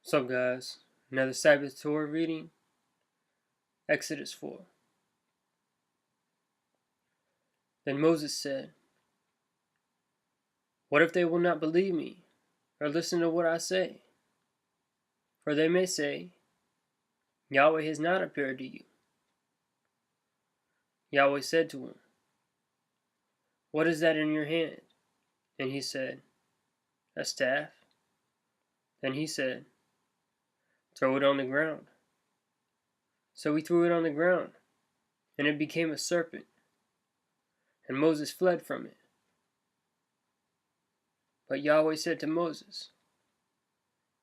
What's up, guys? Another Sabbath Torah reading, Exodus 4. Then Moses said, "What if they will not believe me, or listen to what I say? For they may say, Yahweh has not appeared to you." Yahweh said to him, "What is that in your hand?" And he said, "A staff." Then he said, "Throw it on the ground." So he threw it on the ground, and it became a serpent, and Moses fled from it. But Yahweh said to Moses,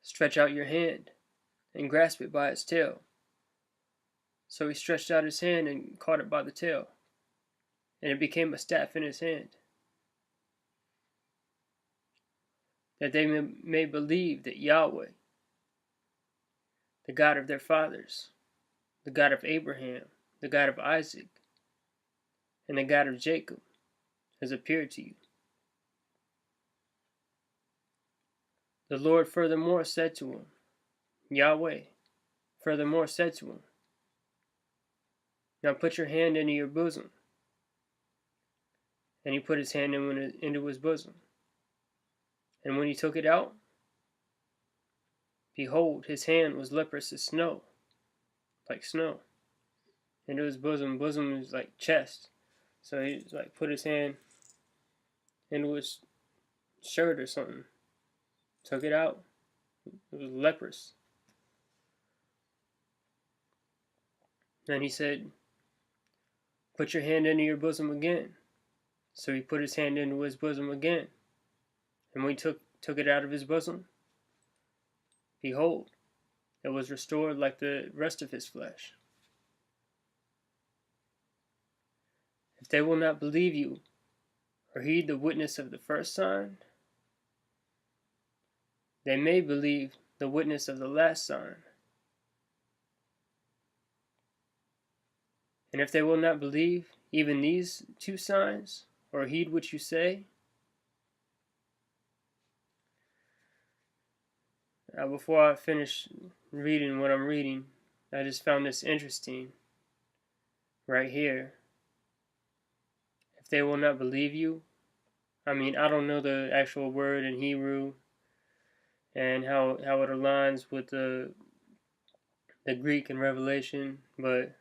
"Stretch out your hand, and grasp it by its tail." So he stretched out his hand and caught it by the tail, and it became a staff in his hand, that they may believe that Yahweh, the God of their fathers, the God of Abraham, the God of Isaac, and the God of Jacob, has appeared to you. The Lord furthermore said to him, Yahweh furthermore said to him, "Now put your hand into your bosom." And he put his hand into his bosom. And when he took it out, behold, his hand was leprous as snow, like snow. Into his bosom. Bosom is like chest. So he put his hand into his shirt or something. Took it out. It was leprous. Then he said, "Put your hand into your bosom again." So he put his hand into his bosom again. And when he took it out of his bosom, behold, it was restored like the rest of his flesh. If they will not believe you, or heed the witness of the first sign, they may believe the witness of the last sign. And if they will not believe even these two signs, or heed what you say. Before I finish reading what I'm reading, I just found this interesting right here. If they will not believe you, I don't know the actual word in Hebrew and how it aligns with the Greek in Revelation, but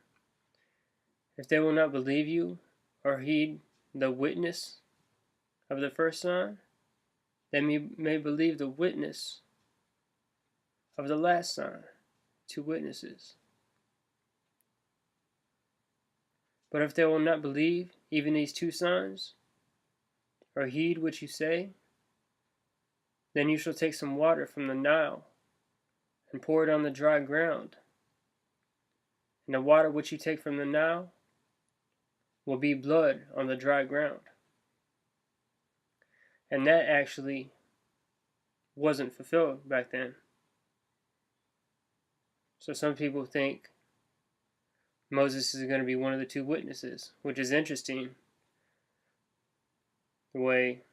if they will not believe you or heed the witness of the first sign, they may believe the witness of the last sign. Two witnesses. But if they will not believe even these two signs, or heed what you say, then you shall take some water from the Nile, and pour it on the dry ground. And the water which you take from the Nile will be blood on the dry ground. And that actually wasn't fulfilled back then. So some people think Moses is going to be one of the two witnesses, which is interesting, the way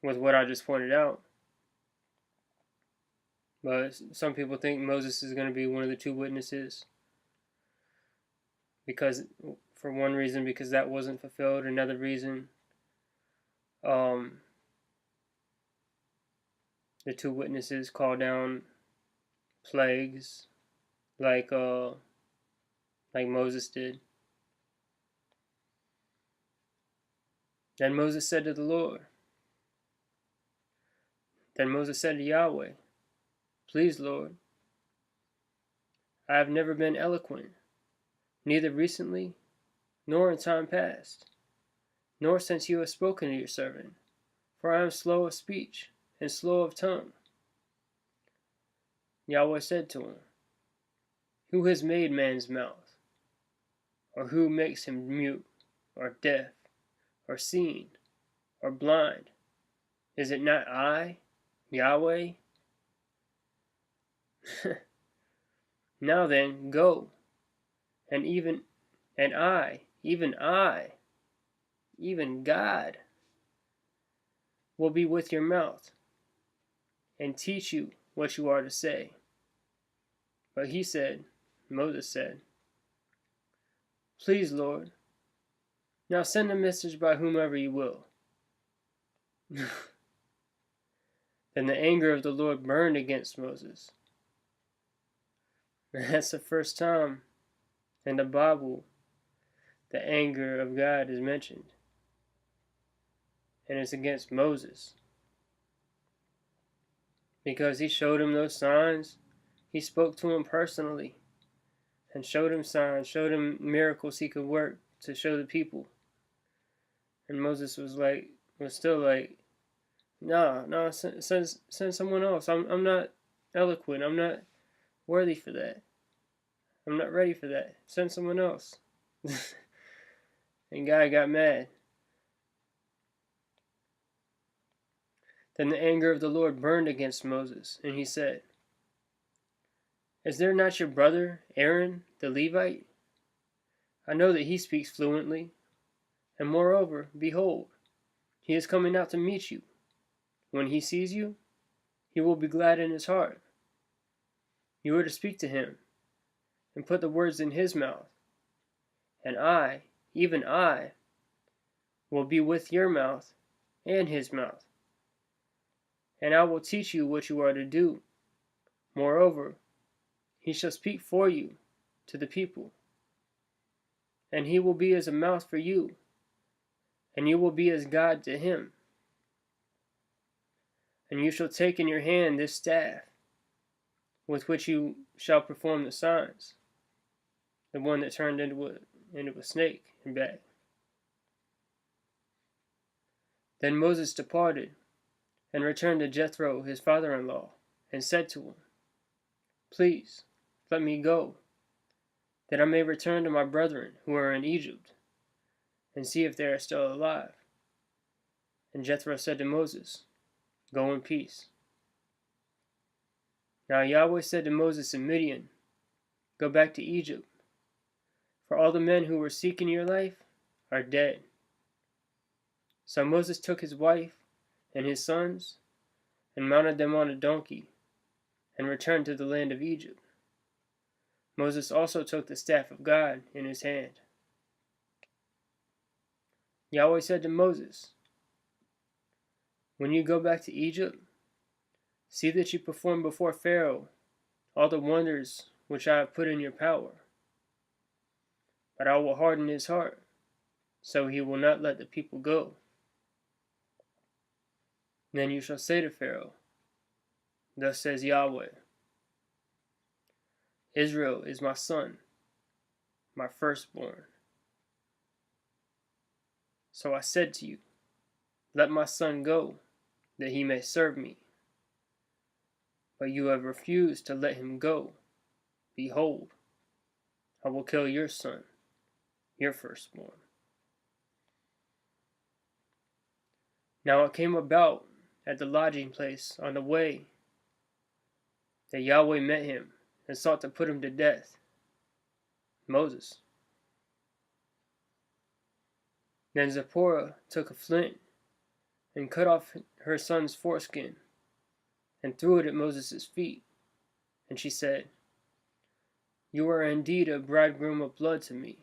with what I just pointed out. But some people think Moses is going to be one of the two witnesses because, for one reason, because that wasn't fulfilled. Another reason, the two witnesses call down plagues like Moses did. Then Moses said to Yahweh, "Please, Lord, I have never been eloquent, neither recently, nor in time past, nor since you have spoken to your servant, for I am slow of speech and slow of tongue." Yahweh said to him, "Who has made man's mouth? Or who makes him mute, or deaf, or seeing, or blind? Is it not I, Yahweh? Now then, go, and I, even God, will be with your mouth, and teach you what you are to say." But Moses said, "Please, Lord, now send a message by whomever you will." Then the anger of the Lord burned against Moses. And that's the first time in the Bible the anger of God is mentioned. And it's against Moses. Because he showed him those signs. He spoke to him personally. And showed him signs, showed him miracles he could work to show the people. And Moses was still like, no, send someone else. I'm not eloquent. I'm not worthy for that. I'm not ready for that. Send someone else. And God got mad. Then the anger of the Lord burned against Moses, and he said, "Is there not your brother, Aaron, the Levite? I know that he speaks fluently. And moreover, behold, he is coming out to meet you. When he sees you, he will be glad in his heart. You are to speak to him, and put the words in his mouth. And I, even I, will be with your mouth and his mouth. And I will teach you what you are to do. Moreover, he shall speak for you to the people. And he will be as a mouth for you, and you will be as God to him. And you shall take in your hand this staff, with which you shall perform the signs, the one that turned into a snake and back." Then Moses departed, and returned to Jethro his father-in-law, and said to him, "Please, let me go, that I may return to my brethren who are in Egypt, and see if they are still alive." And Jethro said to Moses, "Go in peace." Now Yahweh said to Moses in Midian, "Go back to Egypt, for all the men who were seeking your life are dead." So Moses took his wife and his sons, and mounted them on a donkey, and returned to the land of Egypt. Moses also took the staff of God in his hand. Yahweh said to Moses, "When you go back to Egypt, see that you perform before Pharaoh all the wonders which I have put in your power. But I will harden his heart, so he will not let the people go. Then you shall say to Pharaoh, 'Thus says Yahweh, Israel is my son, my firstborn. So I said to you, let my son go, that he may serve me. But you have refused to let him go. Behold, I will kill your son, your firstborn.' Now it came about at the lodging place on the way that Yahweh met him and sought to put him to death, Moses. Then Zipporah took a flint and cut off her son's foreskin and threw it at Moses' feet. And she said, 'You are indeed a bridegroom of blood to me.'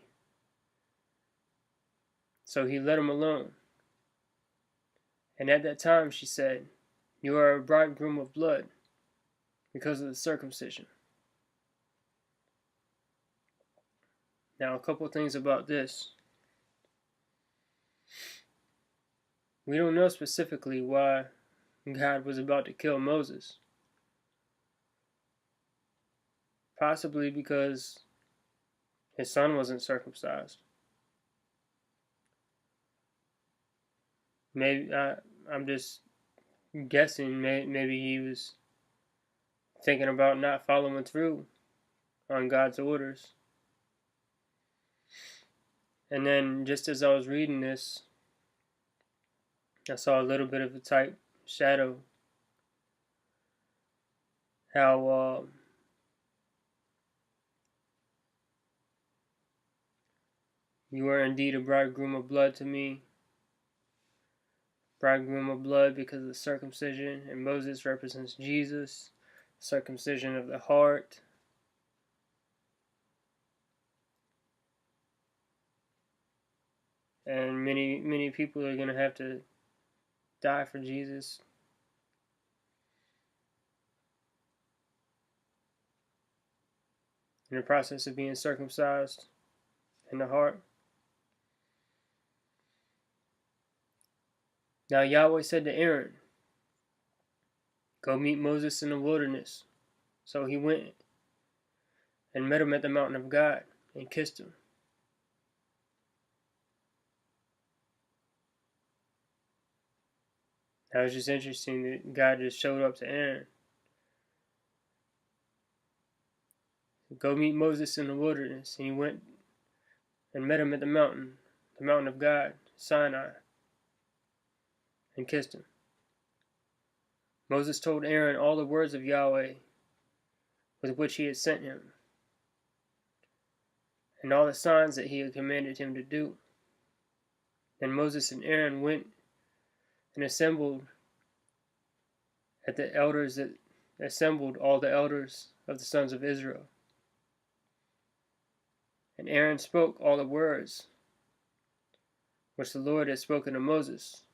So he let him alone. And at that time she said, 'You are a bridegroom of blood because of the circumcision.'" Now, a couple things about this. We don't know specifically why God was about to kill Moses. Possibly because his son wasn't circumcised. Maybe I'm just guessing. Maybe he was thinking about not following through on God's orders. And then, just as I was reading this, I saw a little bit of a type shadow. How you are indeed a bridegroom of blood to me. Bridegroom of blood because of the circumcision. And Moses represents Jesus. Circumcision of the heart. And many people are going to have to die for Jesus. In the process of being circumcised in the heart. Now Yahweh said to Aaron, "Go meet Moses in the wilderness." So he went and met him at the mountain of God and kissed him. That was just interesting that God just showed up to Aaron. Go meet Moses in the wilderness. And he went and met him at the mountain of God, Sinai, and kissed him. Moses told Aaron all the words of Yahweh with which he had sent him, and all the signs that he had commanded him to do. Then Moses and Aaron went and assembled all the elders of the sons of Israel. And Aaron spoke all the words which the Lord had spoken to Moses.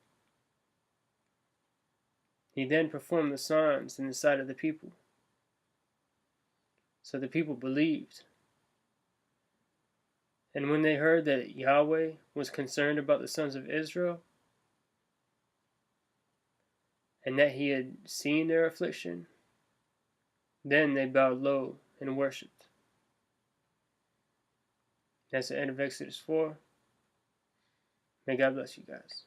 He then performed the signs in the sight of the people. So the people believed. And when they heard that Yahweh was concerned about the sons of Israel, and that he had seen their affliction, then they bowed low and worshipped. That's the end of Exodus 4. May God bless you guys.